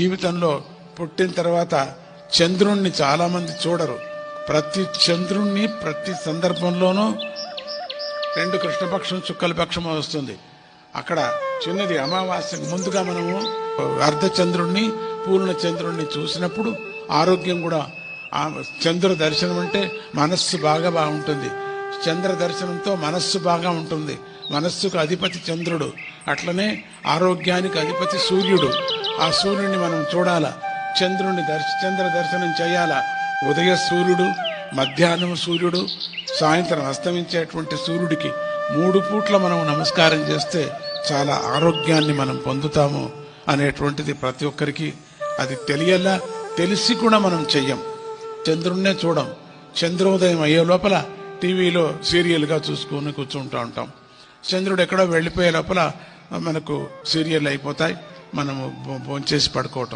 జీవితంలో పుట్టిన తర్వాత చంద్రుణ్ణి చాలా మంది చూడరు. ప్రతి చంద్రుణ్ణి ప్రతి సందర్భంలోనూ రెండు కృష్ణపక్షం చుక్కల పక్షం వస్తుంది. అక్కడ చిన్నది అమావాస్యకు ముందుగా మనము అర్ధచంద్రుణ్ణి పూర్ణ చంద్రుణ్ణి చూసినప్పుడు ఆరోగ్యం కూడా, చంద్ర దర్శనం అంటే మనస్సు బాగా బాగుంటుంది. చంద్ర దర్శనంతో మనస్సు బాగా ఉంటుంది. మనస్సుకు అధిపతి చంద్రుడు, అట్లనే ఆరోగ్యానికి అధిపతి సూర్యుడు. ఆ సూర్యుడిని మనం చూడాలా, చంద్రుడిని చంద్ర దర్శనం చేయాలా. ఉదయ సూర్యుడు, మధ్యాహ్నం సూర్యుడు, సాయంత్రం అస్తమించేటువంటి సూర్యుడికి 3 పూట్ల మనం నమస్కారం చేస్తే చాలా ఆరోగ్యాన్ని మనం పొందుతాము అనేటువంటిది ప్రతి ఒక్కరికి అది తెలియాలా. తెలిసి కూడా మనం చెయ్యం, చంద్రుడినే చూడం. చంద్రోదయం అయ్యే లోపల టీవీలో సీరియల్గా చూసుకుని కూర్చుంటూ ఉంటాం. చంద్రుడు ఎక్కడో వెళ్ళిపోయే లోపల మనకు సీరియల్ అయిపోతాయి, మనము భోంచేసి పడుకోవటం.